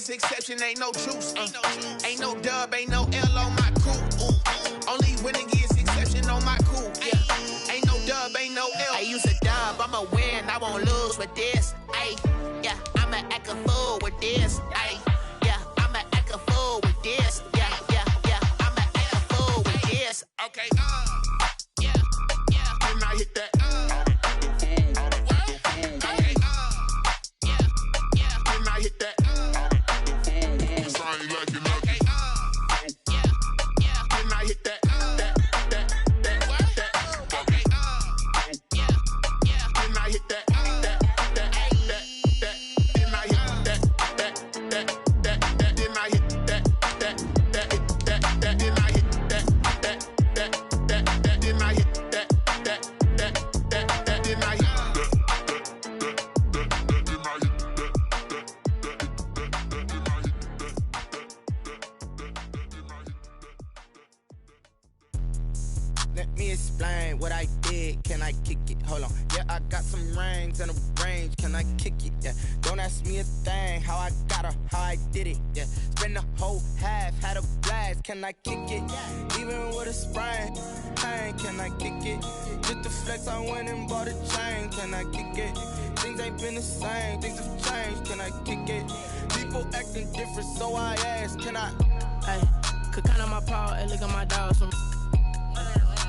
against exception, ain't no truce. Ain't no dub, ain't no L on my crew. Only win against exception on my crew. Yeah. Ain't no dub, ain't no L. I use a dub, I'ma win, I won't lose with this. Ay, yeah, I'ma act a fool with this. Ay, yeah, I'ma act a fool with this. Yeah, I'ma act a fool with this. Okay, yeah, then I hit that. Let me explain what I did. Can I kick it? Hold on. Yeah, I got some rings and a range. Can I kick it? Yeah. Don't ask me a thing. How I got her, how I did it. Yeah. Spend the whole half, had a blast. Can I kick it? Even with a sprain. Pain, can I kick it? Just to flex, I went and bought a chain. Can I kick it? Things ain't been the same. Things have changed. Can I kick it? People acting different, so I asked. Can I? Hey, could count on my power and look at my dogs from.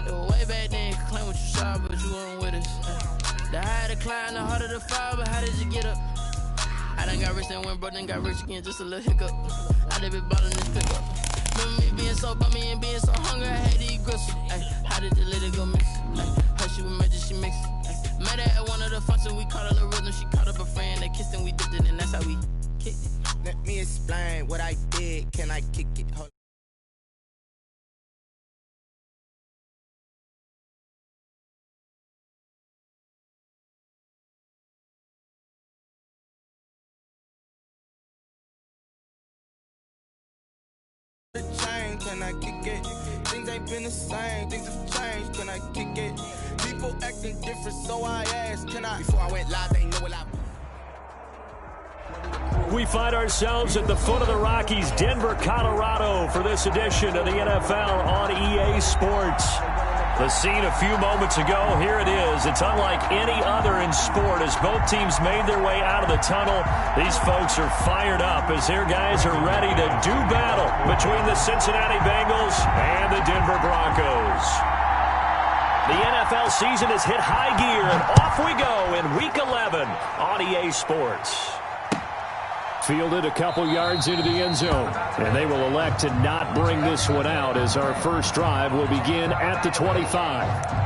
It was way back then, could claim what you saw, but you weren't with us. The higher the climb, the harder the fall, but how did you get up? I done got rich and went broke, then got rich again, just a little hiccup. I done been ballin' this pickup. Remember me being so bummy and being so hungry, I had to eat gristle. Ay, how did the lady go miss? How she was magic, she mixed. Met her at one of the functions, we caught her the rhythm, she caught up a friend, they kissed and we dipped it, and that's how we kicked it. Let me explain what I did. Can I kick it? Hold the chain, can I kick it? Things ain't been the same, things have changed, can I kick it? People acting different, so I asked, can I? Before I went live, they knew what I. We find ourselves at the foot of the Rockies, Denver, Colorado, for this edition of the NFL on EA Sports. The scene a few moments ago, here it is. It's unlike any other in sport as both teams made their way out of the tunnel. These folks are fired up as their guys are ready to do battle between the Cincinnati Bengals and the Denver Broncos. The NFL season has hit high gear, and off we go in Week 11 on EA Sports. Fielded a couple yards into the end zone, and they will elect to not bring this one out as our first drive will begin at the 25.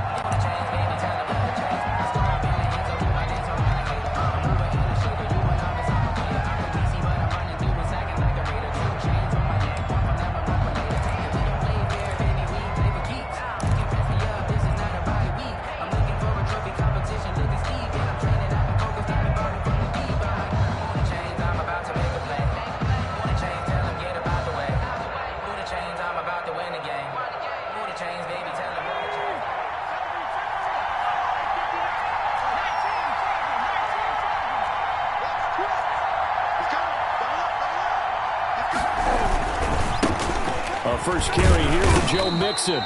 First carry here for Joe Mixon.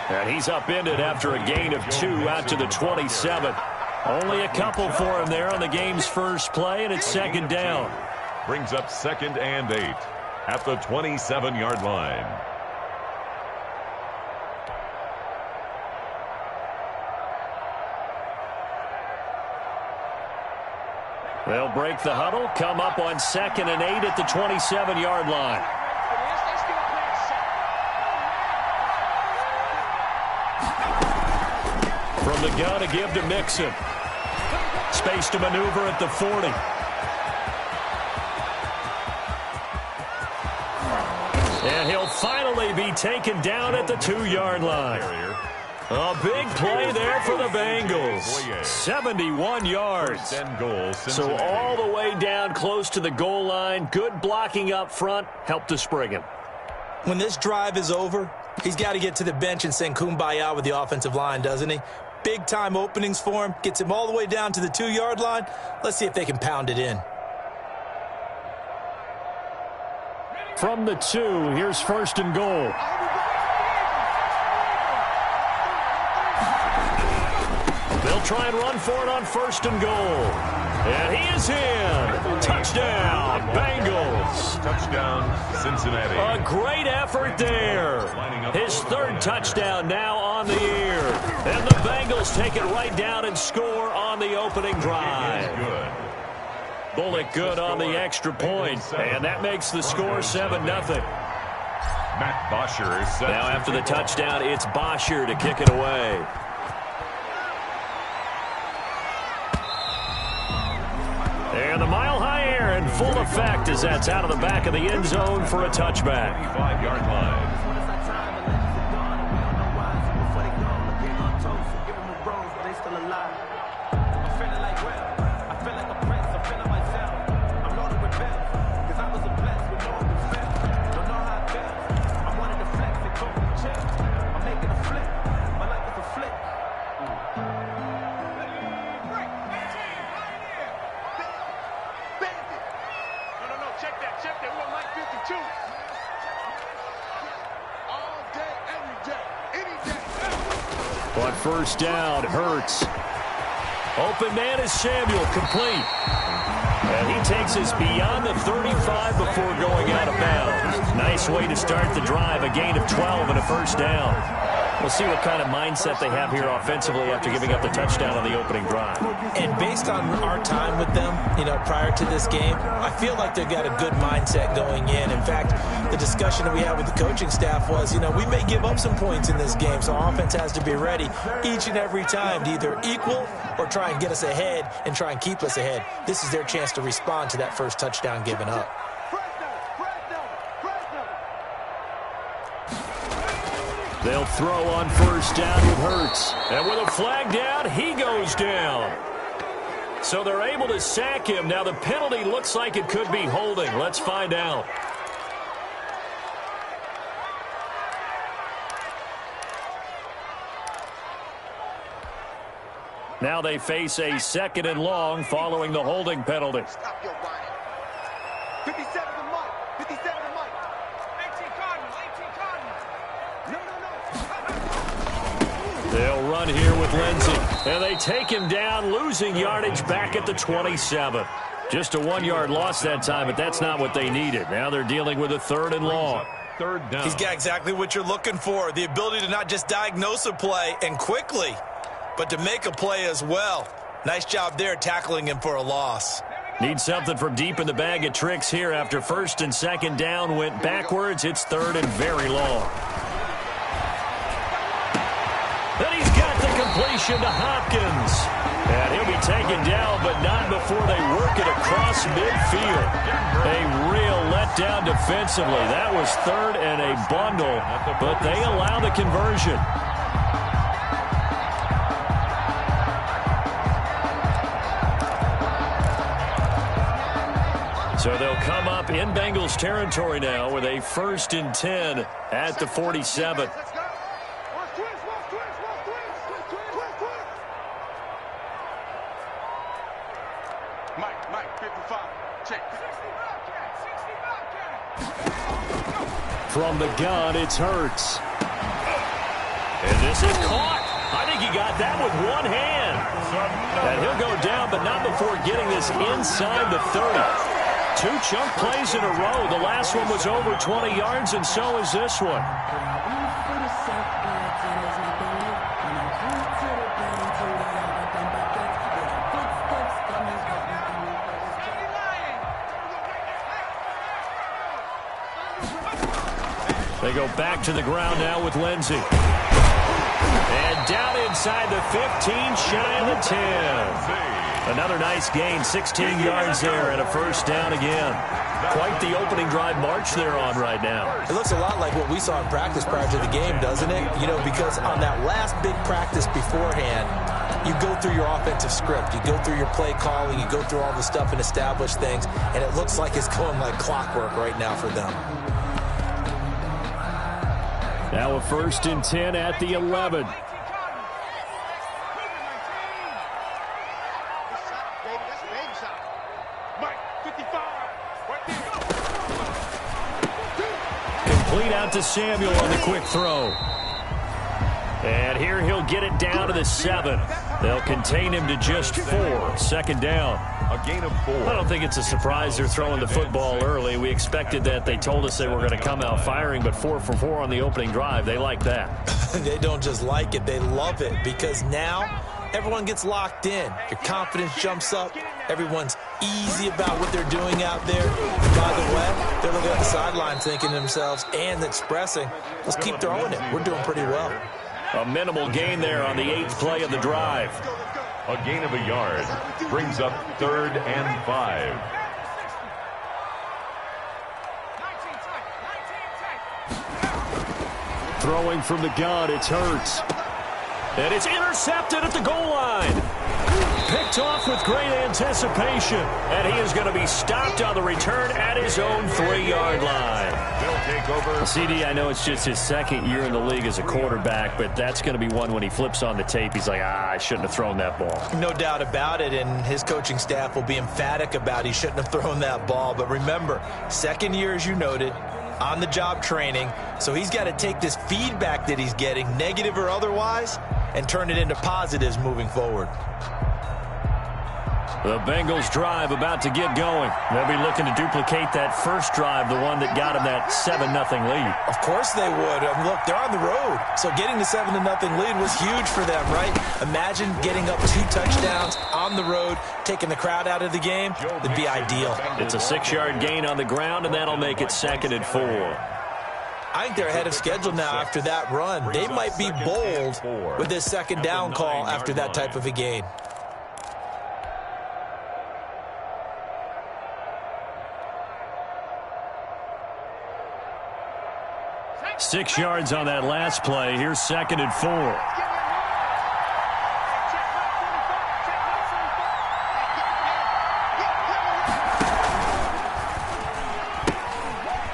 And he's upended after a gain of 2 out to the 27. Only a couple for him there on the game's first play, and it's second down. Brings up 2nd and 8 at the 27-yard line. They'll break the huddle, come up on 2nd and 8 at the 27-yard line. From the gun to give to Mixon. Space to maneuver at the 40. And he'll finally be taken down at the 2-yard line. A big play there for the Bengals. 71 yards. So all the way down close to the goal line. Good blocking up front. Helped to spring him. When this drive is over, he's got to get to the bench and sing kumbaya with the offensive line, doesn't he? Big-time openings for him. Gets him all the way down to the 2-yard line. Let's see if they can pound it in. from the 2. Here's first and goal. They'll try and run for it on first and goal. And he is in. Touchdown, Bengals. Touchdown, Cincinnati. A great effort there. His third touchdown now on the year. And the Bengals take it right down and score on the opening drive. Good. Bullock good on the extra point. And that makes the score 7-0. Matt Bosher is set. Now after the touchdown, it's Bosher to kick it away. And the mile-high air in full effect as that's out of the back of the end zone for a touchback. 5-yard line. On first down, Hurts. Open man is Samuel, complete. And he takes us beyond the 35 before going out of bounds. Nice way to start the drive, a gain of 12 and a first down. We'll see what kind of mindset they have here offensively after giving up the touchdown on the opening drive. And based on our time with them, prior to this game, I feel like they've got a good mindset going in. In fact, the discussion that we had with the coaching staff was, we may give up some points in this game, so our offense has to be ready each and every time to either equal or try and get us ahead and try and keep us ahead. This is their chance to respond to that first touchdown given up. They'll throw on first down with Hurts. And with a flag down, he goes down. So they're able to sack him. Now the penalty looks like it could be holding. Let's find out. Now they face a 2nd and long following the holding penalty. Stop your whining. 57 to Mike. 57 to Mike. 18 Cardinals. 18 Cardinals. No. They'll run here with Lindsey. And they take him down, losing yardage back at the 27. Just a 1-yard loss that time, but that's not what they needed. Now they're dealing with a 3rd and long. Third down. He's got exactly what you're looking for, the ability to not just diagnose a play and quickly, but to make a play as well. Nice job there tackling him for a loss. Need something from deep in the bag of tricks here after 1st and 2nd down went backwards. It's 3rd and very long. Then he's got the completion to Hopkins. And he'll be taken down, but not before they work it across midfield. A real letdown defensively. That was 3rd and a bundle, but they allow the conversion. So they'll come up in Bengals territory now with a 1st and 10 at the 47. Mike, 55. Check. 60 From the gun, it's Hurts. And this is caught. I think he got that with one hand. And he'll go down, but not before getting this inside the 30. 2 chunk plays in a row. The last one was over 20 yards, and so is this one. They go back to the ground now with Lindsey. And down inside the 15, shy of the 10. Another nice gain, 16 yards there, and a first down again. Quite the opening drive march they're on right now. It looks a lot like what we saw in practice prior to the game, doesn't it? Because on that last big practice beforehand, you go through your offensive script. You go through your play calling. You go through all the stuff and establish things, and it looks like it's going like clockwork right now for them. Now a 1st and 10 at the 11. Complete out to Samuel on the quick throw. And here he'll get it down to the 7. They'll contain him to just 4. Second down. A gain of 4. I don't think it's a surprise they're throwing the football early. We expected that. They told us they were going to come out firing, but 4 for 4 on the opening drive. They like that. They don't just like it. They love it because now everyone gets locked in. Your confidence jumps up. Everyone's easy about what they're doing out there. By the way, they're looking at the sideline thinking to themselves and expressing, let's keep throwing it. We're doing pretty well. A minimal gain there on the 8th play of the drive. A gain of a yard brings up 3rd and 5. Throwing from the gun, it's Hurts. And it's intercepted at the goal line. Picked off with great anticipation. And he is going to be stopped on the return at his own 3-yard line. They'll take over. CD, I know it's just his 2nd year in the league as a quarterback, but that's going to be one when he flips on the tape. He's like, I shouldn't have thrown that ball. No doubt about it, and his coaching staff will be emphatic about he shouldn't have thrown that ball. But remember, 2nd year, as you noted, on-the-job training, so he's got to take this feedback that he's getting, negative or otherwise, and turn it into positives moving forward. The Bengals drive about to get going. They'll be looking to duplicate that first drive, the one that got them that 7-0 lead. Of course they would. Look, they're on the road, so getting the 7-0 lead was huge for them, right? Imagine getting up 2 touchdowns on the road, taking the crowd out of the game. It'd be ideal. It's a 6-yard gain on the ground, and that'll make it 2nd and 4. I think they're ahead of schedule now after that run. They might be bold with this 2nd down call after that type of a gain. 6 yards on that last play. Here's 2nd and 4.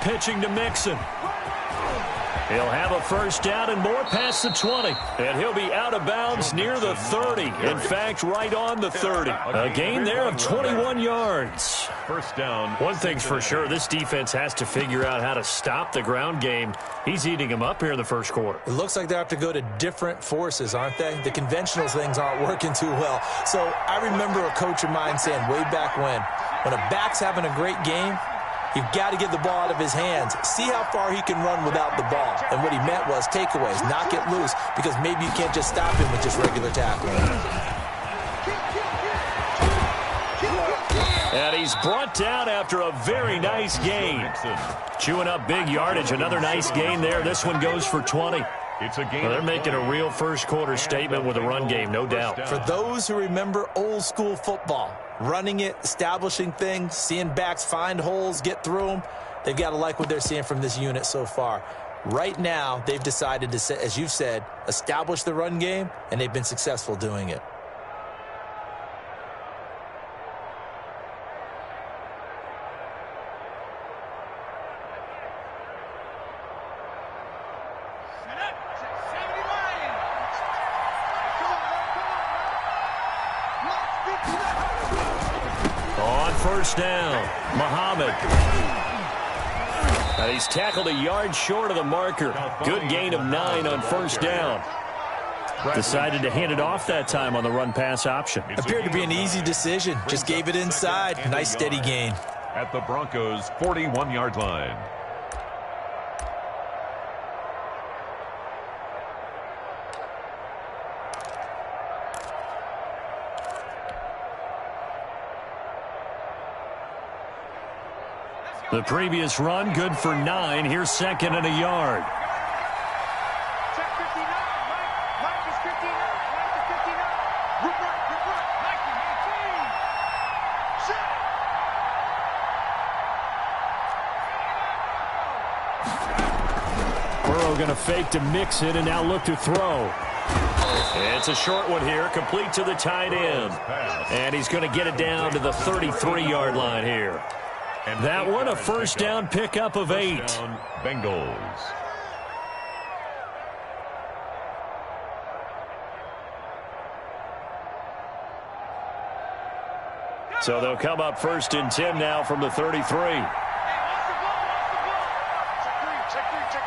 Pitching to Mixon. He'll have a first down and more past the 20. And he'll be out of bounds near the 30. In fact, right on the 30. A gain there of 21 yards. First down. One thing's for sure, this defense has to figure out how to stop the ground game. He's eating them up here in the first quarter. It looks like they have to go to different forces, aren't they? The conventional things aren't working too well. So I remember a coach of mine saying way back when a back's having a great game, you've got to get the ball out of his hands. See how far he can run without the ball. And what he meant was takeaways, not get loose, because maybe you can't just stop him with just regular tackling. And he's brought down after a very nice gain. Chewing up big yardage. Another nice gain there. This one goes for 20. It's a game. Well, they're making a real first quarter statement with a run game, no doubt. For those who remember old school football, running it, establishing things, seeing backs find holes, get through them, they've got to like what they're seeing from this unit so far. Right now, they've decided to, as you've said, establish the run game, and they've been successful doing it. On first down, Muhammad. And he's tackled a yard short of the marker. Good gain of 9 on first down. Decided to hand it off that time on the run-pass option. Appeared to be an easy decision. Just gave it inside. Nice steady gain. At the Broncos' 41-yard line. The previous run, good for 9. Here's 2nd and a yard. Check 59. Mike is 59. Mike is 59. Group right. Mike is 18. Shut. Burrow going to fake to mix it and now look to throw. It's a short one here, complete to the tight end. And he's going to get it down to the 33-yard line here. And that one, a first down pickup of 8. Bengals. So they'll come up 1st and 10 now from the 33. Check 3.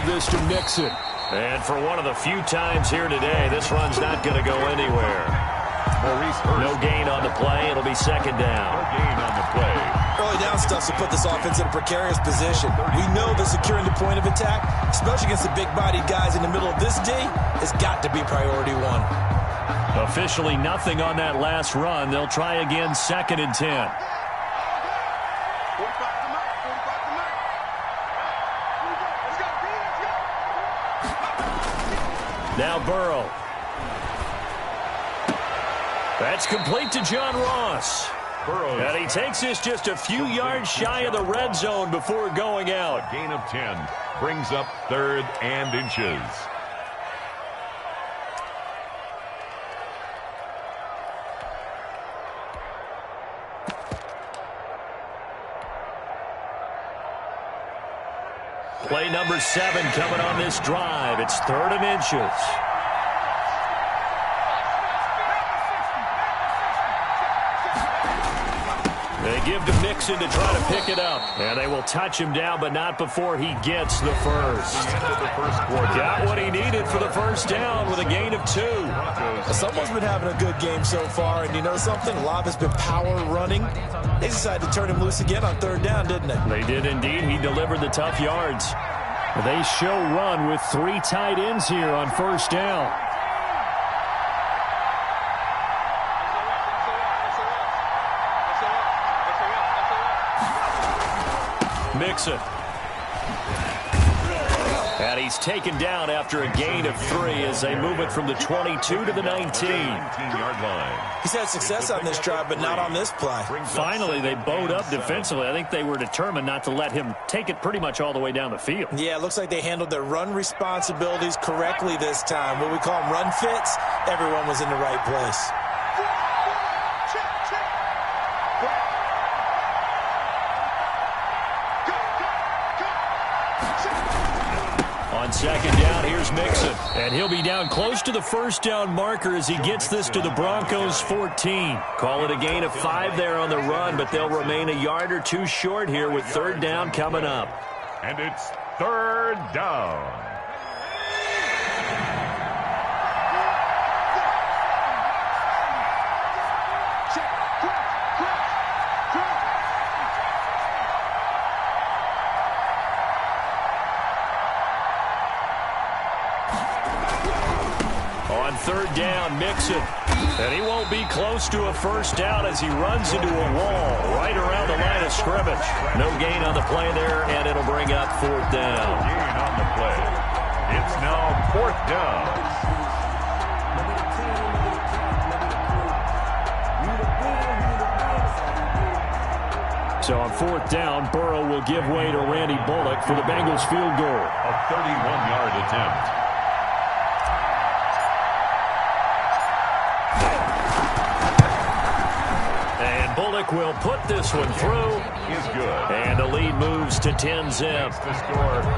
give this to Mixon. And for one of the few times here today, this run's not going to go anywhere. No gain on the play. It'll be second down. No gain on the play. Early down stuff to put this offense in a precarious position. We know that securing the point of attack, especially against the big-bodied guys in the middle of this D, has got to be priority one. Officially nothing on that last run. They'll try again, second and 10. Now Burrow. That's complete to John Ross. And he takes this just a few yards shy of the red zone before going out. A gain of 10 brings up 3rd and inches. Play number 7 coming on this drive. It's 3rd and inches. They give to Mixon to try to pick it up. And they will touch him down, but not before he gets the first. Got what he needed for the first down with a gain of 2. Someone's been having a good game so far, and you know something? A lot has been power running. They decided to turn him loose again on 3rd down, didn't they? They did indeed. He delivered the tough yards. They show run with 3 tight ends here on 1st down. Mixon. And he's taken down after a gain of 3 as they move it from the 22 to the 19-yard line. He's had success on this drive, but not on this play. Finally, they bowed up defensively. I think they were determined not to let him take it pretty much all the way down the field. Yeah, it looks like they handled their run responsibilities correctly this time. What we call them run fits, everyone was in the right place. On 2nd down, here's Mixon. And he'll be down close to the 1st down marker as he gets this to the Broncos' 14. Call it a gain of 5 there on the run, but they'll remain a yard or 2 short here with 3rd down coming up. And it's 3rd down. On 3rd down, Mixon. And he won't be close to a 1st down as he runs into a wall right around the line of scrimmage. No gain on the play there, and it'll bring up 4th down. No gain on the play. It's now 4th down. So on 4th down, Burrow will give way to Randy Bullock for the Bengals field goal. A 31-yard attempt. And Bullock will put this one through. Is good. And the lead moves to 10-zip.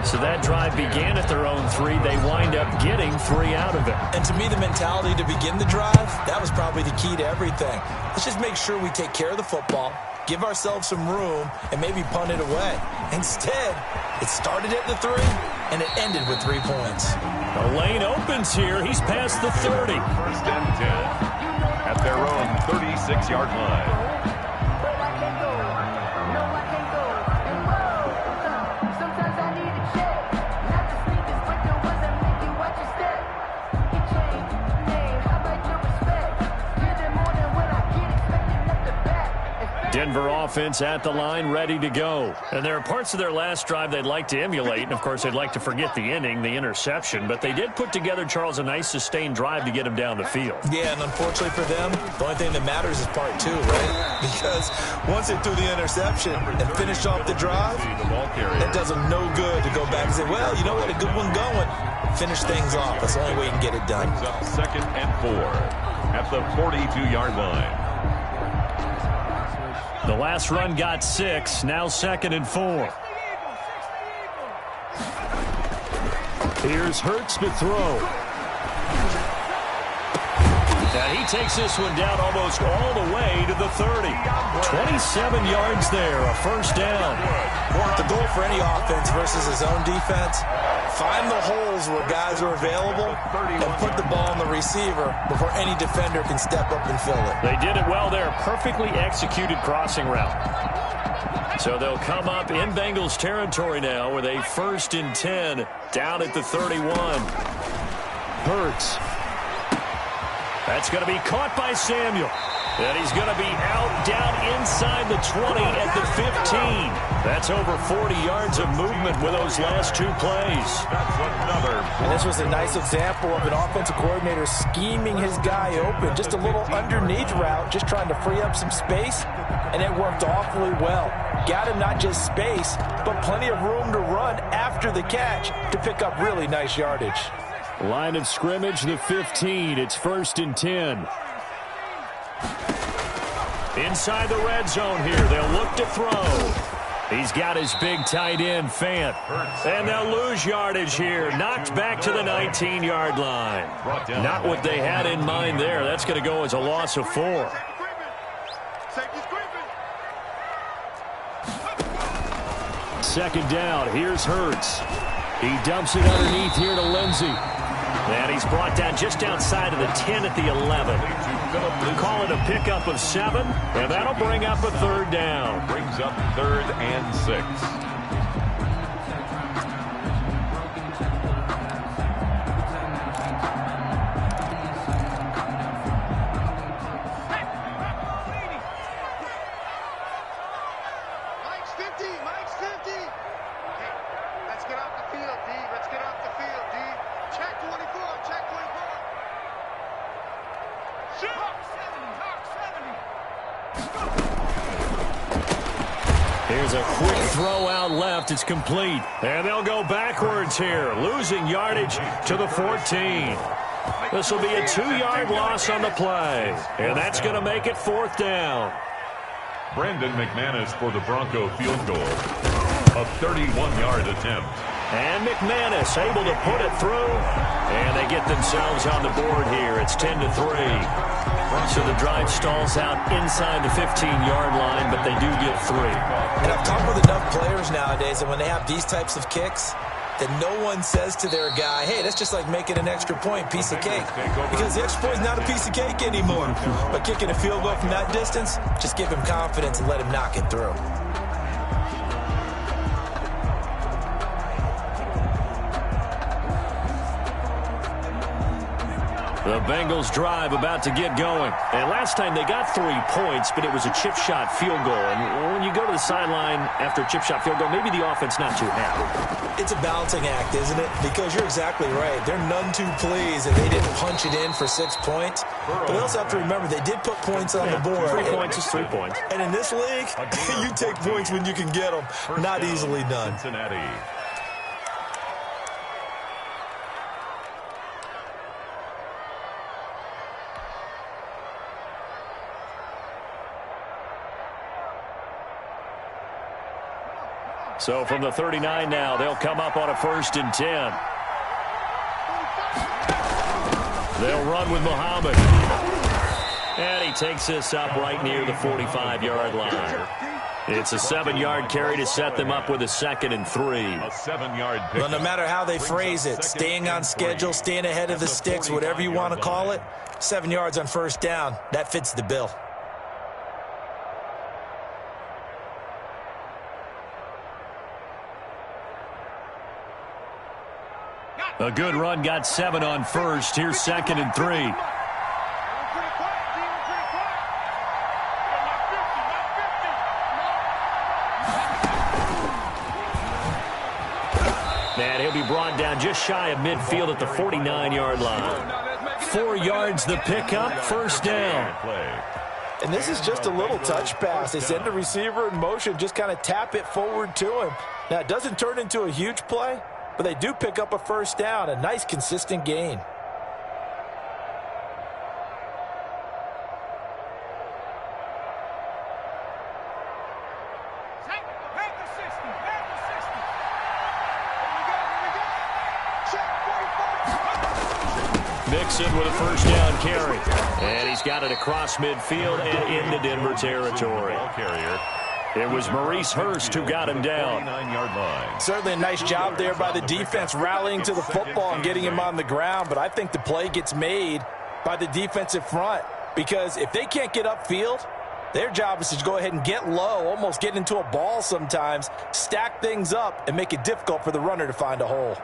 So that drive began at their own 3. They wind up getting 3 out of it. And to me, the mentality to begin the drive, that was probably the key to everything. Let's just make sure we take care of the football, give ourselves some room, and maybe punt it away. Instead, it started at the 3, and it ended with 3 points. The lane opens here. He's past the 30. 1st and 10 at their own 36-yard line. Denver offense at the line, ready to go. And there are parts of their last drive they'd like to emulate. And, of course, they'd like to forget the ending, the interception. But they did put together, Charles, a nice sustained drive to get him down the field. Yeah, and unfortunately for them, the only thing that matters is part 2, right? Because once they threw the interception and finished off the drive, that does them no good to go back and say, well, you know what, a good one going. Finish things off. That's the only way you can get it done. Brings up 2nd and 4 at the 42-yard line. The last run got 6, now 2nd and 4. Here's Hurts to throw. And he takes this one down almost all the way to the 30. 27 yards there, a 1st down. The goal for any offense versus his own defense, Find the holes where guys are available and put the ball on the receiver before any defender can step up and fill it. They did it well there. Perfectly executed crossing route. So they'll come up in Bengals territory now with a 1st and 10 down at the 31. Hurts. That's going to be caught by Samuel. And he's going to be out down inside the 20 at the 15. That's over 40 yards of movement with those last 2 plays. That's another. And this was a nice example of an offensive coordinator scheming his guy open. Just a little underneath route, just trying to free up some space, and it worked awfully well. Got him not just space, but plenty of room to run after the catch to pick up really nice yardage. Line of scrimmage, the 15. It's 1st and 10. Inside the red zone here. They'll look to throw. He's got his big tight end, Fant. And they'll lose yardage here. Knocked back to the 19-yard line. Not what they had in mind there. That's going to go as a loss of 4. Second down. Here's Hurts. He dumps it underneath here to Lindsey. And he's brought down just outside of the 10 at the 11. Call it a pickup of 7, and that'll bring up a 3rd down. Brings up 3rd and 6. Mike's 50. Mike's 50. Okay, let's get off the field, D. Let's get off the field, D. Check 24. Check 24. Hawk 70. Here's a quick throw out left. It's complete. And they'll go backwards here, losing yardage to the 14. This will be a 2-yard loss on the play. And that's going to make it 4th down. Brandon McManus for the Bronco field goal. A 31-yard attempt. And McManus able to put it through. And they get themselves on the board here. It's 10-3. So the drive stalls out inside the 15-yard line, but they do get 3. And I've talked with enough players nowadays that when they have these types of kicks, that no one says to their guy, hey, that's just like making an extra point, piece of cake. Because the extra point is not a piece of cake anymore. But kicking a field goal from that distance, just give him confidence and let him knock it through. The Bengals drive about to get going. And last time they got 3 points, but it was a chip shot field goal. And when you go to the sideline after a chip shot field goal, maybe the offense not too happy. It's a balancing act, isn't it? Because you're exactly right. They're none too pleased that they didn't punch it in for 6 points. But they also have to remember they did put points on the board. 3 points is 3 points. And in this league, you take points when you can get them. Not easily done. Cincinnati. So from the 39 now, they'll come up on a 1st and 10. They'll run with Muhammad. And he takes this up right near the 45-yard line. It's a 7-yard carry to set them up with a 2nd and 3. A 7-yard pick. Well, no matter how they phrase it, staying on schedule, staying ahead of the sticks, whatever you want to call it, 7 yards on 1st down, that fits the bill. A good run, got 7 on 1st. Here's 2nd and 3. And he'll be brought down just shy of midfield at the 49-yard line. 4 yards the pickup, 1st down. And this is just a little touch pass. They send the receiver in motion, just kind of tap it forward to him. Now, it doesn't turn into a huge play, but they do pick up a 1st down, a nice, consistent gain. Mixon with a 1st down carry. And he's got it across midfield and into Denver territory. Ball carrier. It was Maurice Hurst who got him down. 49-yard line. Certainly a nice job there by the defense rallying to the football and getting him on the ground, but I think the play gets made by the defensive front because if they can't get upfield, their job is to go ahead and get low, almost get into a ball sometimes, stack things up, and make it difficult for the runner to find a hole.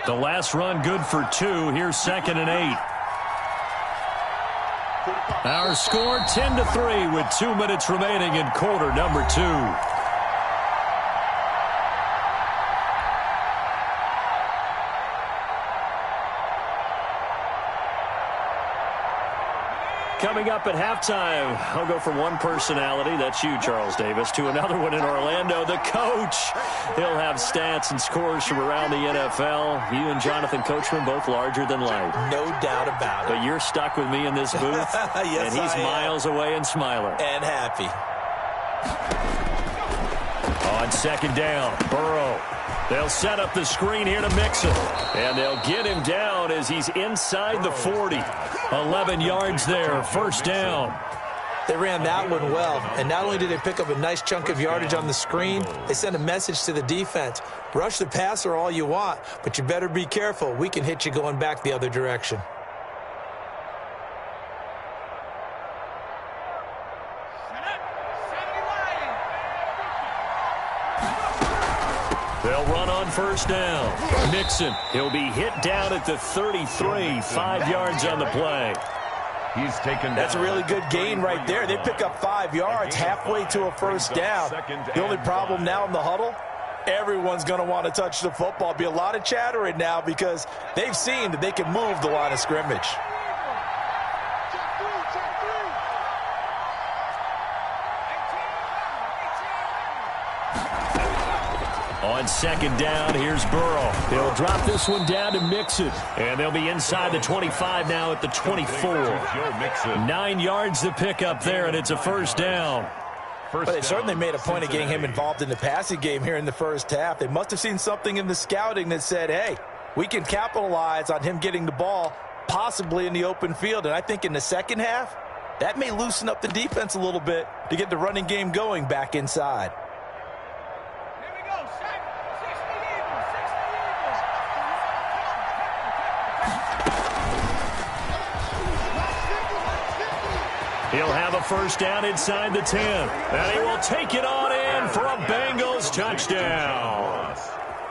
The last run good for 2. Here's 2nd and 8. Our score 10-3 with 2 minutes remaining in quarter number 2. Coming up at halftime, I'll go from one personality, that's you, Charles Davis, to another one in Orlando, the coach. He'll have stats and scores from around the NFL. You and Jonathan Coachman both larger than life. No doubt about it. But you're stuck with me in this booth, yes, and he's miles away and smiling. And happy. On 2nd down, Burrow. They'll set up the screen here to Mixon. And they'll get him down as he's inside the 40. 11 yards there, 1st down. They ran that one well. And not only did they pick up a nice chunk of yardage on the screen, they sent a message to the defense. Rush the passer all you want, but you better be careful. We can hit you going back the other direction. They'll run on 1st down. Mixon, he'll be hit down at the 33, 5 yards on the play. He's taken. That's a really good gain right there. They pick up 5 yards halfway to a 1st down. The only problem now in the huddle, everyone's going to want to touch the football. Be a lot of chattering now because they've seen that they can move the line of scrimmage. On 2nd down, here's Burrow. He'll drop this one down to Mixon. And they'll be inside the 25 now at the 24. 9 yards to pick up there, and it's a 1st down. But they certainly made a point of getting him involved in the passing game here in the 1st half. They must have seen something in the scouting that said, hey, we can capitalize on him getting the ball possibly in the open field. And I think in the 2nd half, that may loosen up the defense a little bit to get the running game going back inside. He'll have a 1st down inside the 10. And he will take it on in for a Bengals touchdown.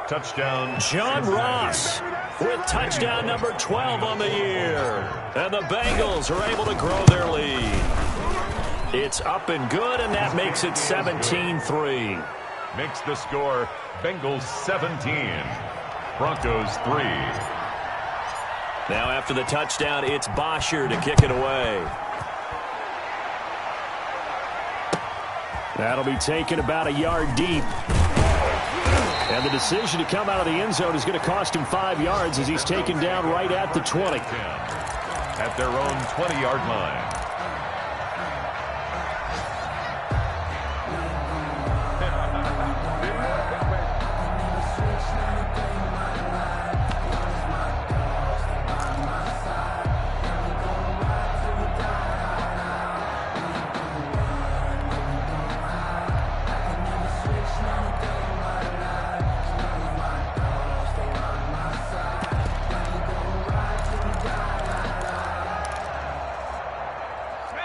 Touchdown. John Ross with touchdown number 12 on the year. And the Bengals are able to grow their lead. It's up and good, and that makes it 17-3. Makes the score Bengals 17, Broncos 3. Now after the touchdown, it's Bosher to kick it away. That'll be taken about a yard deep. And the decision to come out of the end zone is going to cost him 5 yards as he's taken down right at the 20. At their own 20-yard line.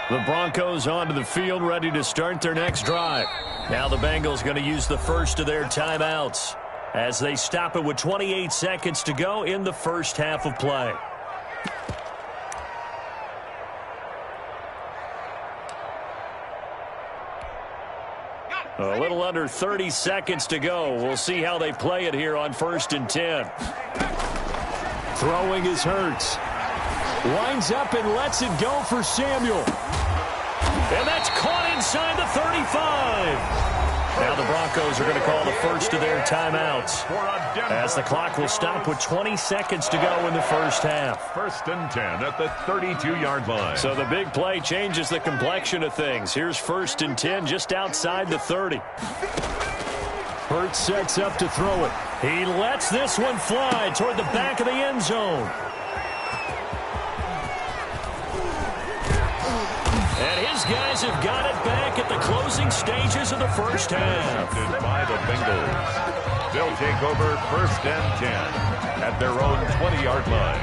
The Broncos onto the field, ready to start their next drive. Now the Bengals going to use the first of their timeouts as they stop it with 28 seconds to go in the 1st half of play. A little under 30 seconds to go. We'll see how they play it here on 1st and 10. Throwing is Hurts. Winds up and lets it go for Samuel. And that's caught inside the 35. Now the Broncos are going to call the first of their timeouts as the clock will stop with 20 seconds to go in the 1st half. 1st and 10 at the 32-yard line. So the big play changes the complexion of things. Here's 1st and 10 just outside the 30. Hurts sets up to throw it. He lets this one fly toward the back of the end zone. And his guys have got it back at the closing stages of the first half. By the Bengals. They'll take over 1st and 10 at their own 20-yard line.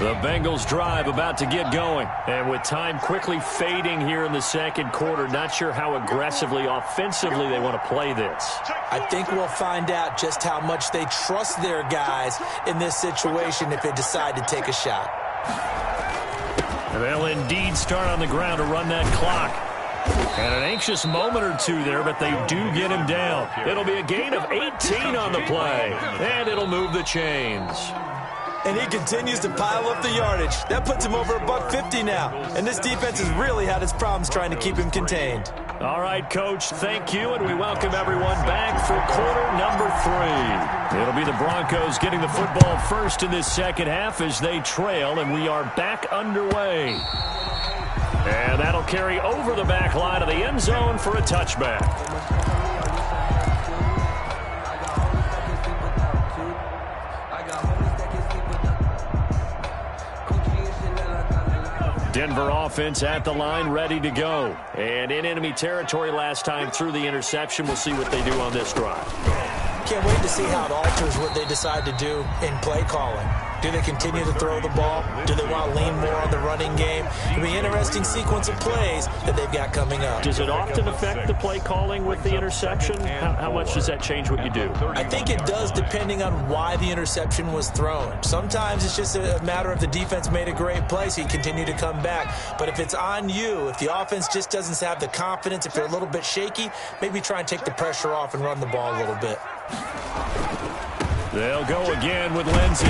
The Bengals drive about to get going. And with time quickly fading here in the second quarter, not sure how aggressively, offensively they want to play this. I think we'll find out just how much they trust their guys in this situation if they decide to take a shot. They'll indeed start on the ground to run that clock. And an anxious moment or two there, but they do get him down. It'll be a gain of 18 on the play, and it'll move the chains. And he continues to pile up the yardage. That puts him over $150 now. And this defense has really had its problems trying to keep him contained. All right, Coach, thank you, and we welcome everyone back for quarter number 3. It'll be the Broncos getting the football first in this second half as they trail, and we are back underway. And that'll carry over the back line of the end zone for a touchback. Denver offense at the line, ready to go. And in enemy territory last time through the interception. We'll see what they do on this drive. Can't wait to see how it alters what they decide to do in play calling. Do they continue to throw the ball? Do they want to lean more on the running game? It'll be an interesting sequence of plays that they've got coming up. Does it often affect the play calling with the interception? How much does that change what you do? I think it does depending on why the interception was thrown. Sometimes it's just a matter of the defense made a great play, so you continue to come back. But if it's on you, if the offense just doesn't have the confidence, if they're a little bit shaky, maybe try and take the pressure off and run the ball a little bit. They'll go again with Lindsey.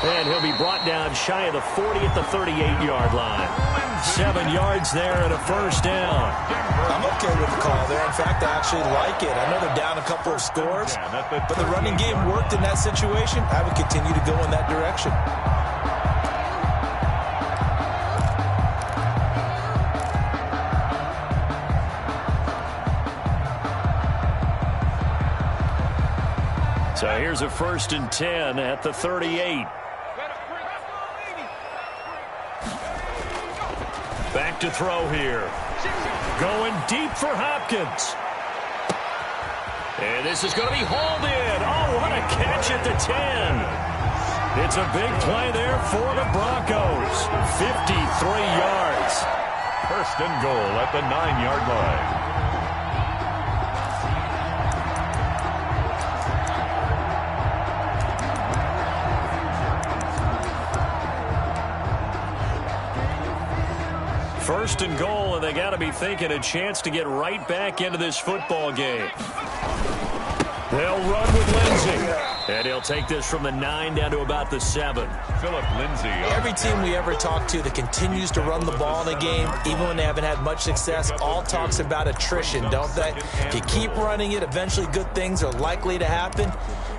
And he'll be brought down shy of the 40 at the 38-yard line. 7 yards there and a first down. I'm okay with the call there. In fact, I actually like it. I know they're down a couple of scores, but the running game worked in that situation. I would continue to go in that direction. So here's a 1st and 10 at the 38. Back to throw here. Going deep for Hopkins. And this is going to be hauled in. Oh, what a catch at the 10. It's a big play there for the Broncos. 53 yards. 1st and goal at the 9-yard line. First and goal, and they got to be thinking a chance to get right back into this football game. They'll run with Lindsey. And he'll take this from the 9 down to about the 7. Philip Lindsay. Every team we ever talk to that continues to run the ball in a game, even when they haven't had much success, all talks about attrition, don't they? If you keep running it, eventually good things are likely to happen.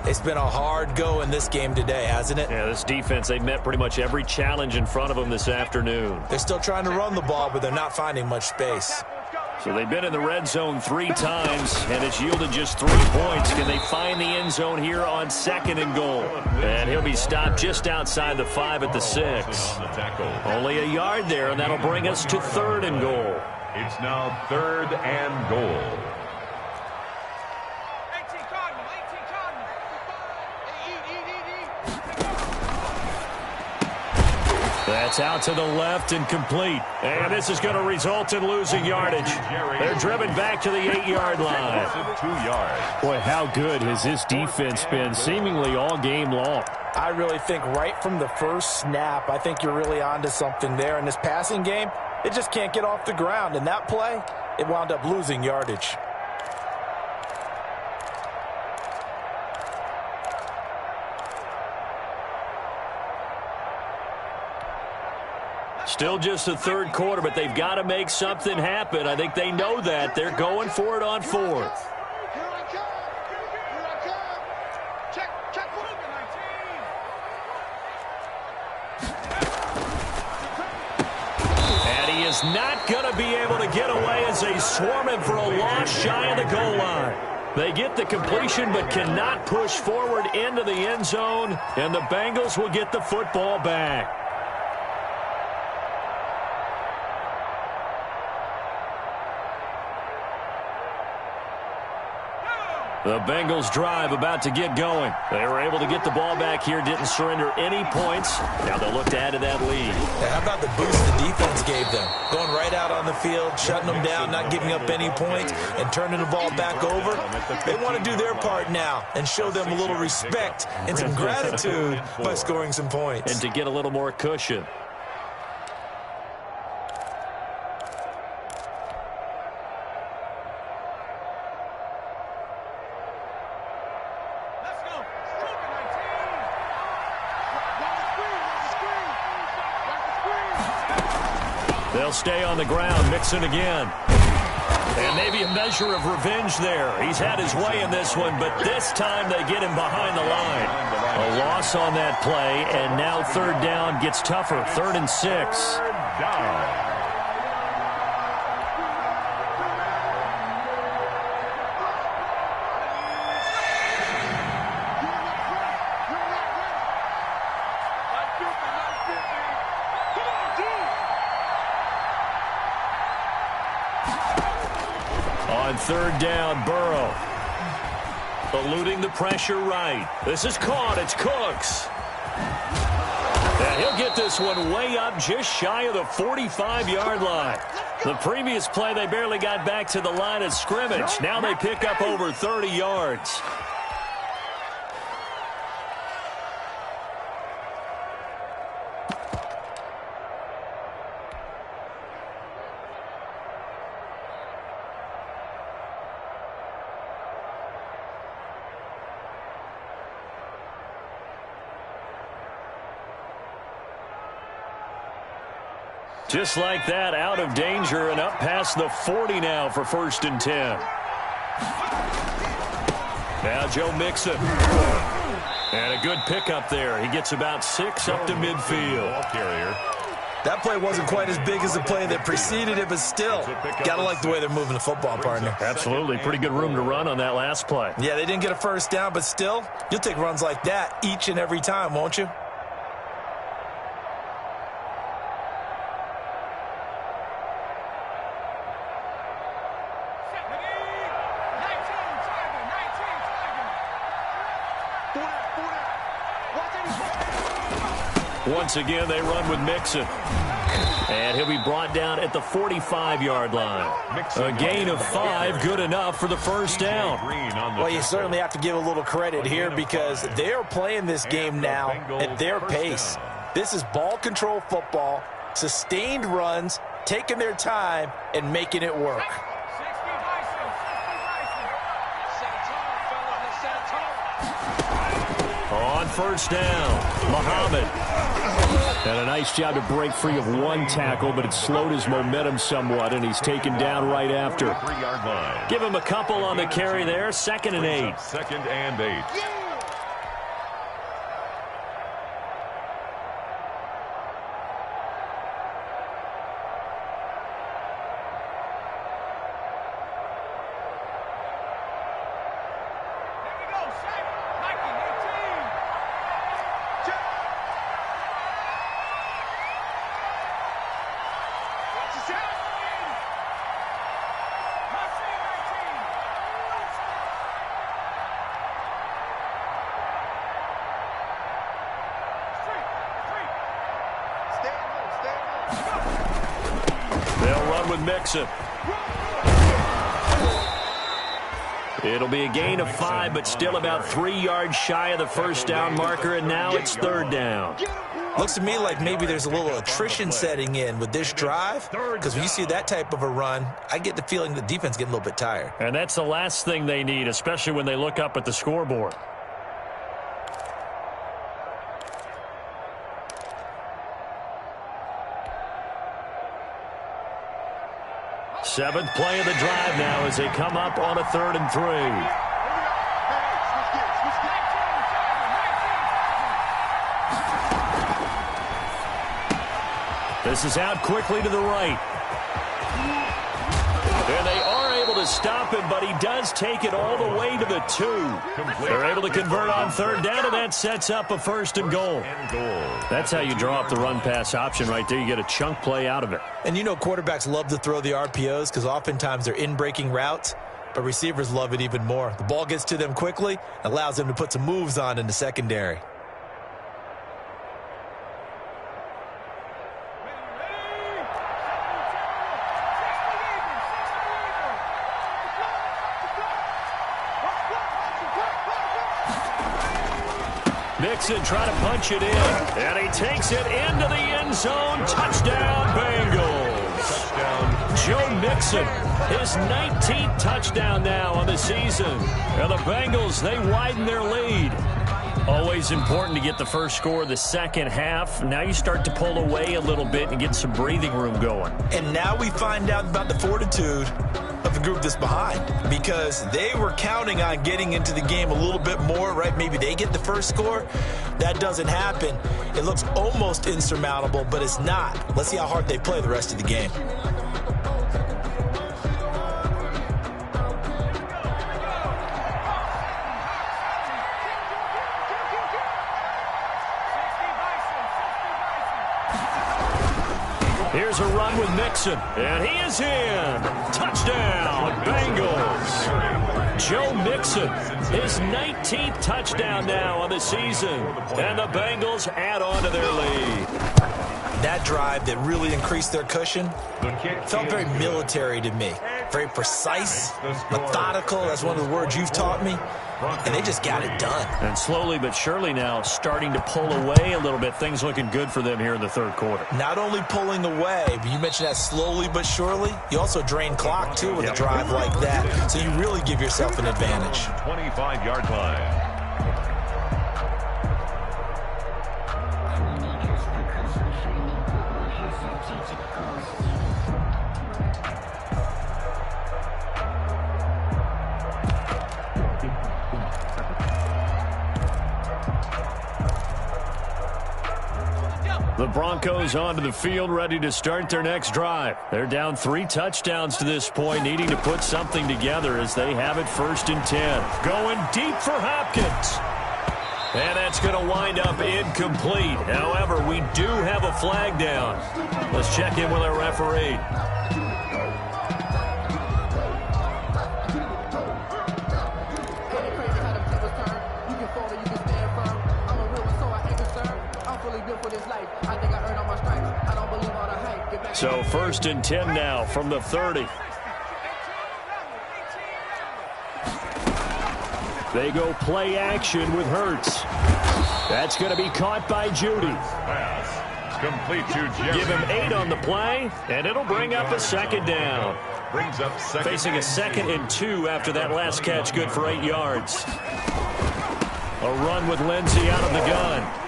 It's been a hard go in this game today, hasn't it? Yeah, this defense, they've met pretty much every challenge in front of them this afternoon. They're still trying to run the ball, but they're not finding much space. So they've been in the red zone 3 times, and it's yielded just 3 points. Can they find the end zone here on 2nd and goal? And he'll be stopped just outside the 5 at the 6. Only a yard there, and that'll bring us to 3rd and goal. It's now 3rd and goal. That's out to the left and complete. And this is going to result in losing yardage. They're driven back to the 8-yard line. 2 yards. Boy, how good has this defense been seemingly all game long? I really think right from the first snap, I think you're really onto something there. In this passing game, it just can't get off the ground. In that play, it wound up losing yardage. Still just the 3rd quarter, but they've got to make something happen. I think they know that. They're going for it on 4th. And he is not going to be able to get away as they swarm him for a loss shy of the goal line. They get the completion but cannot push forward into the end zone, and the Bengals will get the football back. The Bengals drive about to get going. They were able to get the ball back here, didn't surrender any points. Now they'll look to add to that lead. How about the boost the defense gave them? Going right out on the field, shutting them down, not giving up any points, and turning the ball back over. They want to do their part now and show them a little respect and some gratitude by scoring some points. And to get a little more cushion. They'll stay on the ground, Mixon again. And maybe a measure of revenge there. He's had his way in this one, but this time they get him behind the line. A loss on that play, and now third down gets tougher. 3rd and 6. On 3rd down, Burrow. Eluding the pressure right. This is caught. It's Cooks. And he'll get this one way up just shy of the 45-yard line. The previous play, they barely got back to the line of scrimmage. Now they pick up over 30 yards. Just like that, out of danger and up past the 40 now for 1st and 10. Now Joe Mixon. And a good pickup there. He gets about 6 up to midfield. That play wasn't quite as big as the play that preceded it, but still, got to like the way they're moving the football, partner. Absolutely. Pretty good room to run on that last play. Yeah, they didn't get a first down, but still, you'll take runs like that each and every time, won't you? Once again, they run with Mixon. And he'll be brought down at the 45-yard line. A gain of 5, good enough for the first down. Well, you certainly have to give a little credit here because they're playing this game now at their pace. This is ball control football, sustained runs, taking their time, and making it work. On 1st down, Muhammad. And a nice job to break free of one tackle, but it slowed his momentum somewhat, and he's taken down right after. Give him a couple on the carry there. 2nd and 8. 2nd and 8. They'll run with Mixon. It'll be a gain of 5, but still about 3 yards shy of the first down marker, and now it's 3rd down. Looks to me like maybe there's a little attrition setting in with this drive, because when you see that type of a run, I get the feeling the defense getting a little bit tired. And that's the last thing they need, especially when they look up at the scoreboard. Seventh play of the drive now as they come up on a 3rd and 3. This is out quickly to the right. And they are able to stop him, but he does take it all the way to the 2. They're able to convert on third down, and that sets up a 1st and goal. That's how you draw up the run-pass option right there. You get a chunk play out of it. And you know quarterbacks love to throw the RPOs because oftentimes they're in-breaking routes, but receivers love it even more. The ball gets to them quickly, allows them to put some moves on in the secondary. Mixon trying to punch it in, and he takes it into the end zone. Touchdown, Bengals. Touchdown. Joe Mixon, his 19th touchdown now on the season. And the Bengals, they widen their lead. Always important to get the first score of the second half. Now you start to pull away a little bit and get some breathing room going. And now we find out about the fortitude of the group that's behind, because they were counting on getting into the game a little bit more, right? Maybe they get the first score. That doesn't happen. It looks almost insurmountable, but it's not. Let's see how hard they play the rest of the game. Here's a run with Mixon, and he is in. Touchdown, Bengals. Joe Mixon, his 19th touchdown now on the season, and the Bengals add on to their lead. That drive that really increased their cushion felt very military to me. Very precise, methodical. That's one of the words you've taught me. And they just got it done. And slowly but surely now starting to pull away a little bit. Things looking good for them here in the third quarter. Not only pulling away, but you mentioned that slowly but surely. You also drain clock, too, with a drive like that. So you really give yourself an advantage. 25-yard line. The Broncos onto the field, ready to start their next drive. They're down 3 touchdowns to this point, needing to put something together as they have it 1st and 10. Going deep for Hopkins. And that's going to wind up incomplete. However, we do have a flag down. Let's check in with our referee. So 1st and 10 now from the 30. They go play action with Hurts. That's going to be caught by Judy. Pass complete to Jerry. Give him 8 on the play, and it'll bring up a 2nd down. Brings up second. Facing a 2nd and 2 after that last catch, good for 8 yards. A run with Lindsey out of the gun.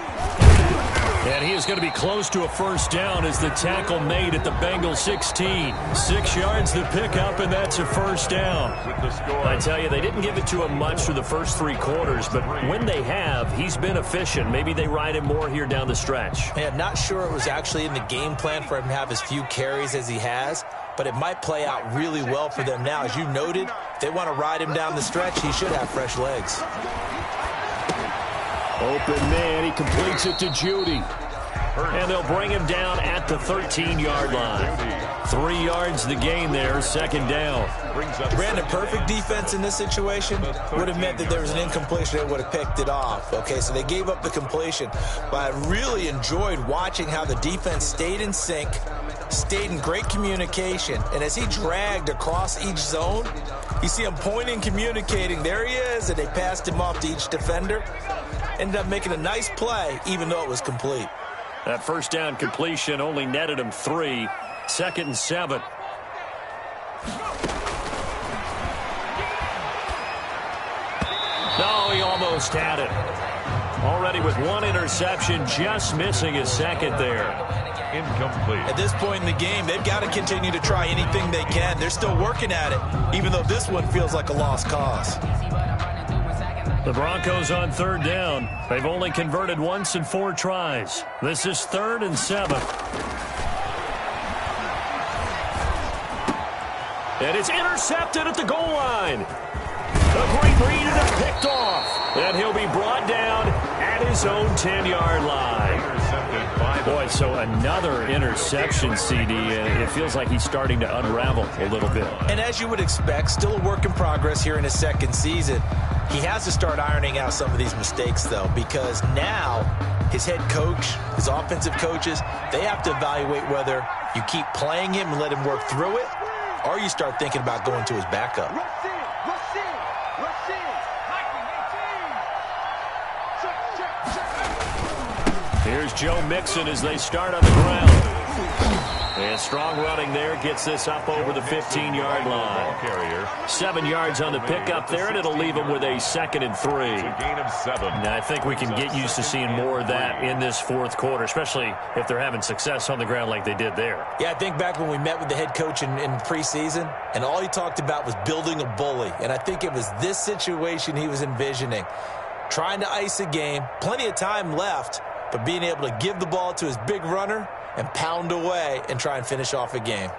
And he is going to be close to a 1st down as the tackle made at the Bengals 16. 6 yards to pick up, and that's a 1st down. With the score. I tell you, they didn't give it to him much through the first 3 quarters, but when they have, he's been efficient. Maybe they ride him more here down the stretch. Man, not sure it was actually in the game plan for him to have as few carries as he has, but it might play out really well for them now. As you noted, if they want to ride him down the stretch, he should have fresh legs. Open man, he completes it to Judy. And they'll bring him down at the 13-yard line. 3 yards the gain there, 2nd down. Brandon, perfect defense in this situation would have meant that there was an incompletion that would have picked it off. Okay, so they gave up the completion. But I really enjoyed watching how the defense stayed in sync, stayed in great communication. And as he dragged across each zone, you see him pointing, communicating. There he is, and they passed him off to each defender. Ended up making a nice play, even though it was complete. That 1st down completion only netted him 3. 2nd and 7. No, he almost had it. Already with 1 interception, just missing his 2nd there. Incomplete. At this point in the game, they've got to continue to try anything they can. They're still working at it, even though this one feels like a lost cause. The Broncos on 3rd down. They've only converted once in 4 tries. This is 3rd and 7. And it's intercepted at the goal line. A great read and it's picked off. And he'll be brought down at his own 10-yard line. Boy, so another interception, CD. It feels like he's starting to unravel a little bit. And as you would expect, still a work in progress here in his second season. He has to start ironing out some of these mistakes, though, because now his head coach, his offensive coaches, they have to evaluate whether you keep playing him and let him work through it, or you start thinking about going to his backup. Here's Joe Mixon as they start on the ground. And strong running there gets this up over the 15-yard line. 7 yards on the pickup there, and it'll leave him with a 2nd and 3. Gain of 7. Now, I think we can get used to seeing more of that in this fourth quarter, especially if they're having success on the ground like they did there. Yeah, I think back when we met with the head coach in preseason, and all he talked about was building a bully. And I think it was this situation he was envisioning. Trying to ice a game, plenty of time left, but being able to give the ball to his big runner and pound away and try and finish off a game.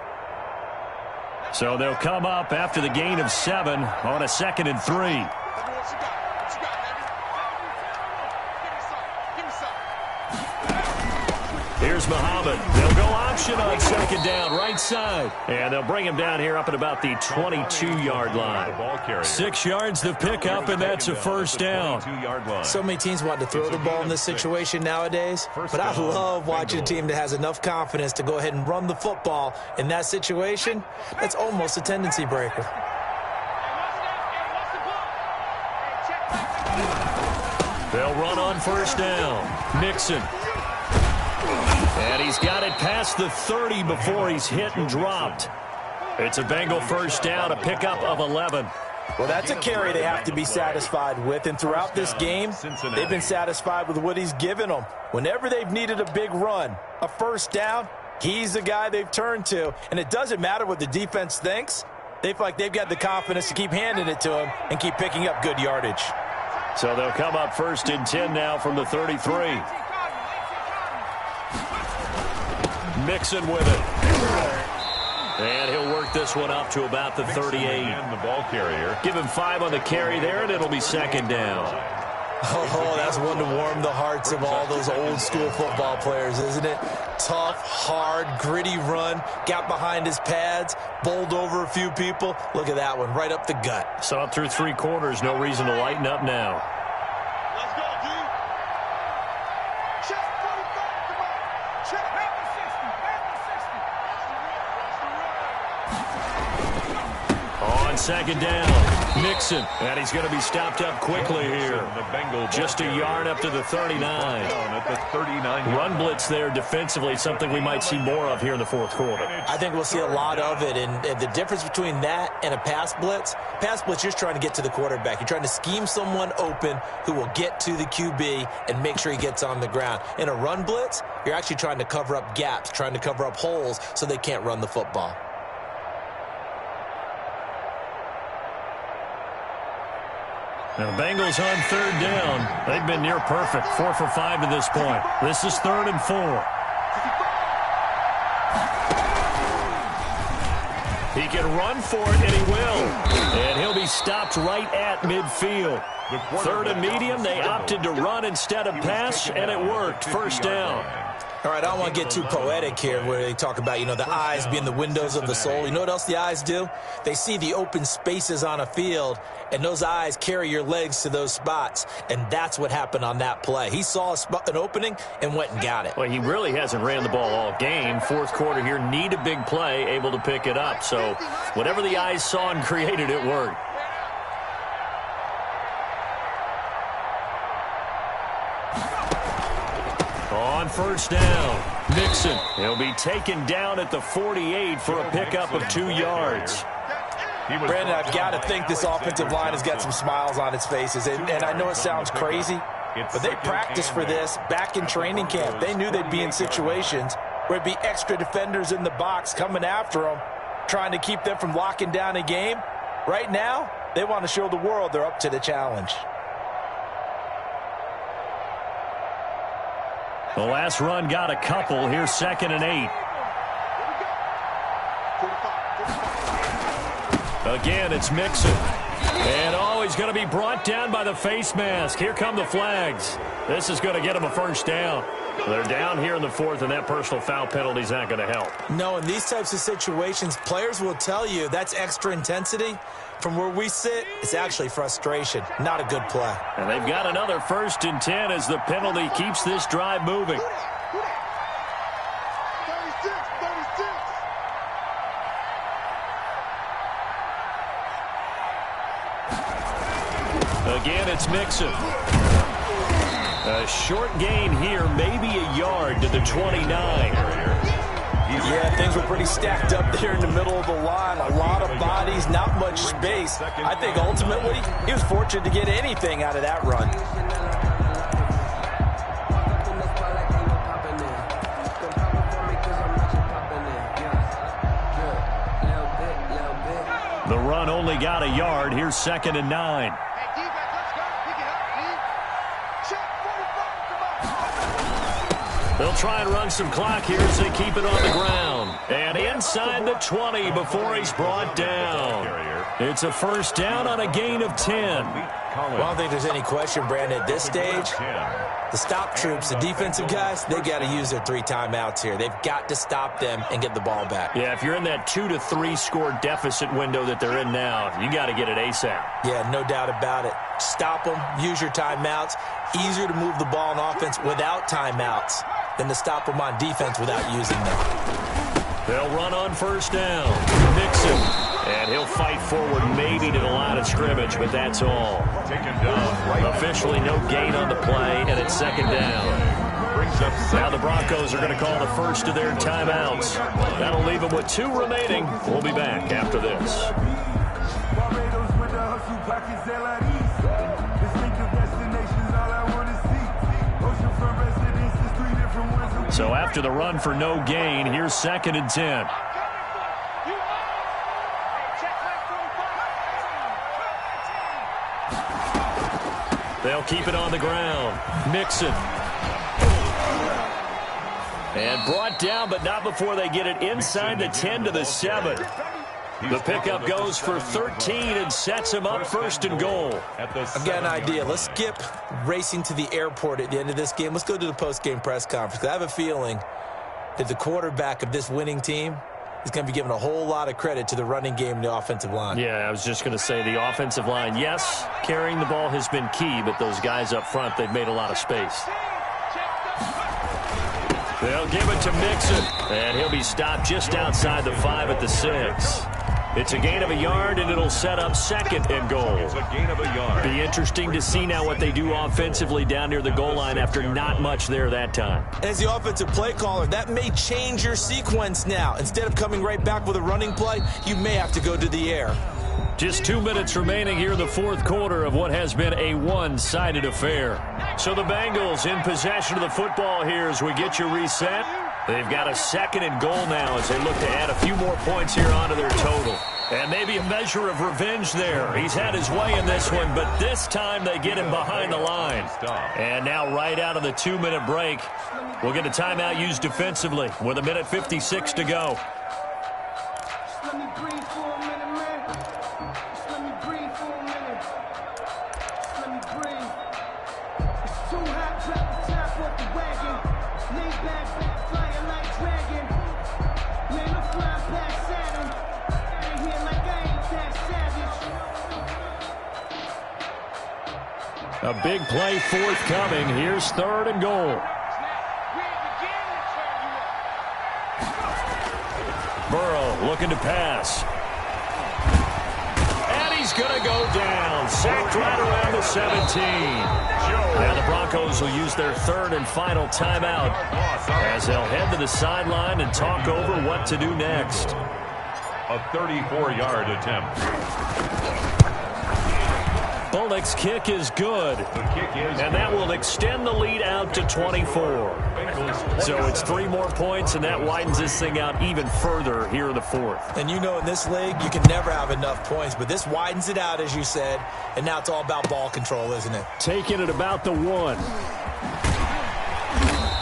So they'll come up after the gain of 7 on a 2nd and 3. Here's Muhammad. They'll go option on 2nd down, right side. And they'll bring him down here up at about the 22-yard line. 6 yards to pick up, and that's a 1st down. So many teams want to throw the ball in this situation nowadays, but I love watching a team that has enough confidence to go ahead and run the football in that situation. That's almost a tendency breaker. They'll run on 1st down. Mixon. And he's got it past the 30 before he's hit and dropped. It's a Bengal 1st down, a pickup of 11. Well, that's a carry they have to be satisfied with, and throughout this game, they've been satisfied with what he's given them. Whenever they've needed a big run, a 1st down, he's the guy they've turned to. And it doesn't matter what the defense thinks. They feel like they've got the confidence to keep handing it to him and keep picking up good yardage. So they'll come up 1st and 10 now from the 33. Mixon with it. And he'll work this one up to about the 38. The ball carrier. Give him 5 on the carry there, and it'll be 2nd down. Oh, that's one to warm the hearts of all those old school football players, isn't it? Tough, hard, gritty run, got behind his pads, bowled over a few people. Look at that one, right up the gut. So up through 3 quarters, no reason to lighten up now. Let's go, D. Check 45, come on. Check. Back to 60, On 2nd down, Mixon. And he's going to be stopped up quickly here. Just a yard up to the 39. Run blitz there defensively, something we might see more of here in the fourth quarter. I think we'll see a lot of it, and the difference between that and a pass blitz, you're just trying to get to the quarterback. You're trying to scheme someone open who will get to the QB and make sure he gets on the ground. In a run blitz, you're actually trying to cover up gaps, trying to cover up holes so they can't run the football. Now the Bengals on 3rd down. They've been near perfect, 4 for 5 to this point. This is 3rd and 4. He can run for it, and he will. And he'll be stopped right at midfield. 3rd and medium, they opted to run instead of pass, and it worked. 1st down. All right, I don't want to get too poetic here where they talk about, the eyes being the windows of the soul. You know what else the eyes do? They see the open spaces on a field, and those eyes carry your legs to those spots, and that's what happened on that play. He saw an opening and went and got it. Well, he really hasn't ran the ball all game. Fourth quarter here, need a big play, able to pick it up. So whatever the eyes saw and created, it worked. On 1st down, Mixon. He'll be taken down at the 48 for a pickup of 2 yards. Brandon, I've got to think this offensive line has got some smiles on its faces. And I know it sounds crazy, but they practiced for this back in training camp. They knew they'd be in situations where it'd be extra defenders in the box coming after them, trying to keep them from locking down a game. Right now, they want to show the world they're up to the challenge. The last run got a couple. Here's 2nd and 8. Again, it's Mixon. And, he's going to be brought down by the face mask. Here come the flags. This is going to get him a first down. They're down here in the fourth, and that personal foul penalty is not going to help. No, in these types of situations, players will tell you that's extra intensity. From where we sit, it's actually frustration. Not a good play. And they've got another 1st and 10 as the penalty keeps this drive moving. 36. Again, it's Mixon. A short gain here, maybe a yard to the 29. Yeah, things were pretty stacked up there in the middle of the line. A lot of bodies, not much space. I think ultimately he was fortunate to get anything out of that run. The run only got a yard. Here's 2nd and 9. They'll try and run some clock here as they keep it on the ground. And inside the 20 before he's brought down. It's a first down on a gain of 10. Well, I don't think there's any question, Brandon, at this stage, the stop troops, the defensive guys, they've got to use their 3 timeouts here. They've got to stop them and get the ball back. Yeah, if you're in that 2 to 3 score deficit window that they're in now, you got to get it ASAP. Yeah, no doubt about it. Stop them, use your timeouts. Easier to move the ball on offense without timeouts than to stop them on defense without using them. They'll run on first down. Mixon. And he'll fight forward maybe to the line of scrimmage, but that's all. Officially no gain on the play, and it's 2nd down. Now the Broncos are going to call the first of their timeouts. That'll leave them with 2 remaining. We'll be back after this. So after the run for no gain, here's 2nd and 10. They'll keep it on the ground. Mixon. And brought down, but not before they get it inside the 10 to the 7. The pickup goes for 13 and sets him up 1st and goal. I've got an idea. Let's skip racing to the airport at the end of this game. Let's go to the post-game press conference. I have a feeling that the quarterback of this winning team is going to be giving a whole lot of credit to the running game and the offensive line. Yeah, I was just going to say the offensive line, yes, carrying the ball has been key, but those guys up front, they've made a lot of space. They'll give it to Mixon, and he'll be stopped just outside the 5 at the 6. It's a gain of a yard, and it'll set up 2nd and goal. It's a gain of a yard. Be interesting to see now what they do offensively down near the goal line after not much there that time. As the offensive play caller, that may change your sequence now. Instead of coming right back with a running play, you may have to go to the air. Just 2 minutes remaining here in the 4th quarter of what has been a one-sided affair. So the Bengals in possession of the football here as we get you reset. They've got a 2nd and goal now as they look to add a few more points here onto their total. And maybe a measure of revenge there. He's had his way in this one, but this time they get him behind the line. And now right out of the 2-minute break, we'll get a timeout used defensively with 1:56 to go. A big play forthcoming. Here's 3rd and goal. Burrow looking to pass. And he's going to go down. Sacked right around the 17. Now the Broncos will use their 3rd and final timeout as they'll head to the sideline and talk over what to do next. A 34-yard attempt. Bullock's kick is good, and that will extend the lead out to 24. So it's 3 more points, and that widens this thing out even further here in the 4th. And you know in this league, you can never have enough points, but this widens it out, as you said, and now it's all about ball control, isn't it? Taking it about the 1.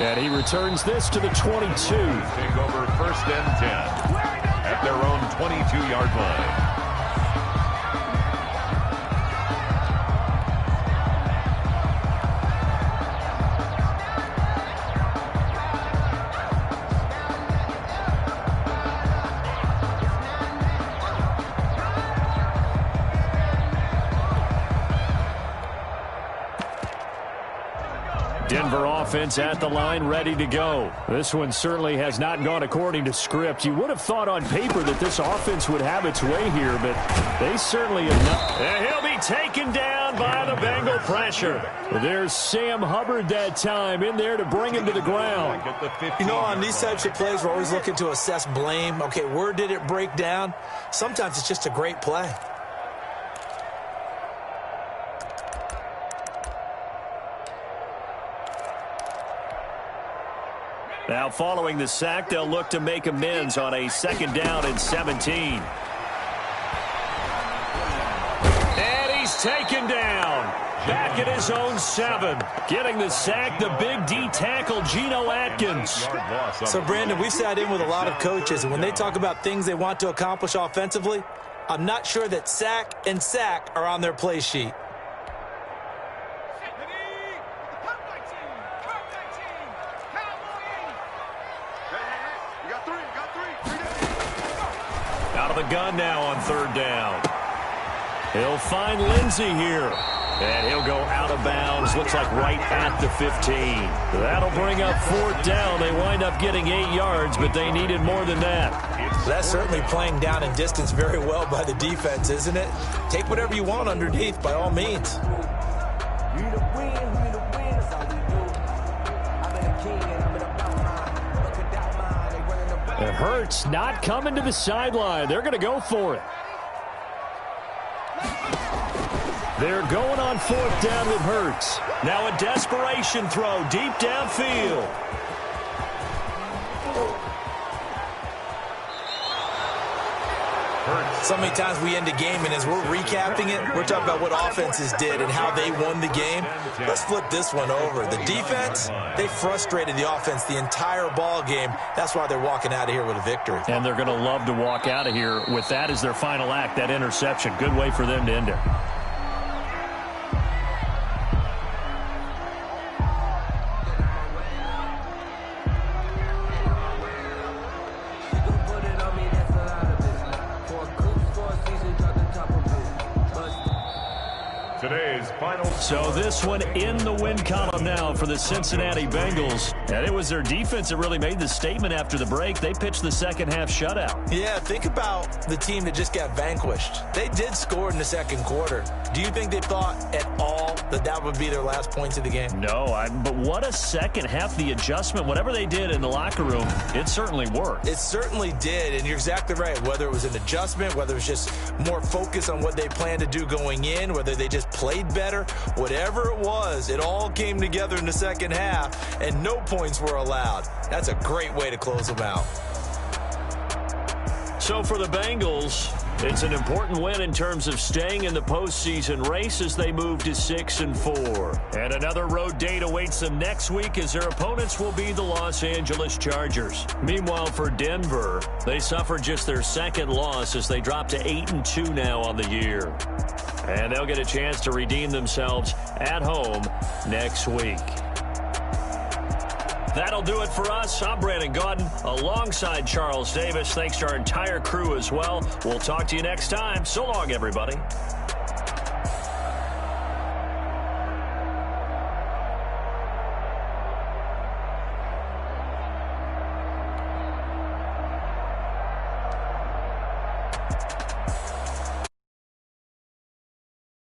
And he returns this to the 22. Take over 1st and 10 at their own 22-yard line. Denver offense at the line, ready to go. This one certainly has not gone according to script. You would have thought on paper that this offense would have its way here, but they certainly have not. And he'll be taken down by the Bengal pressure. There's Sam Hubbard that time in there to bring him to the ground. You know, on these types of plays, we're always looking to assess blame. Okay, where did it break down? Sometimes it's just a great play. Now, following the sack, they'll look to make amends on a 2nd down and 17. And he's taken down. Back at his own 7. Getting the sack, the big D tackle, Geno Atkins. So, Brandon, we've sat in with a lot of coaches, and when they talk about things they want to accomplish offensively, I'm not sure that sack and sack are on their play sheet. Out of the gun now on 3rd down. He'll find Lindsey here. And he'll go out of bounds. Looks like right at the 15. That'll bring up 4th down. They wind up getting 8 yards, but they needed more than that. That's certainly playing down in distance very well by the defense, isn't it? Take whatever you want underneath, by all means. It hurts not coming to the sideline. They're going to go for it. They're going on 4th down with Hurts. Now a desperation throw deep downfield. So many times we end a game, and as we're recapping it, we're talking about what offenses did and how they won the game. Let's flip this one over. The defense, they frustrated the offense the entire ball game. That's why they're walking out of here with a victory. And they're going to love to walk out of here with that as their final act, that interception. Good way for them to end it. So this one in the win column now for the Cincinnati Bengals. And it was their defense that really made the statement after the break. They pitched the 2nd half shutout. Yeah, think about the team that just got vanquished. They did score in the 2nd quarter. Do you think they thought at all that that would be their last points of the game? No, but what a 2nd half. The adjustment, whatever they did in the locker room, it certainly worked. It certainly did, and you're exactly right. Whether it was an adjustment, whether it was just more focus on what they planned to do going in, whether they just played better, whatever it was, it all came together in the 2nd half, and no points were allowed. That's a great way to close them out. So for the Bengals, it's an important win in terms of staying in the postseason race as they move to 6-4. And another road date awaits them next week as their opponents will be the Los Angeles Chargers. Meanwhile, for Denver, they suffered just their 2nd loss as they drop to 8-2 now on the year. And they'll get a chance to redeem themselves at home next week. That'll do it for us. I'm Brandon Gaudin alongside Charles Davis. Thanks to our entire crew as well. We'll talk to you next time. So long, everybody.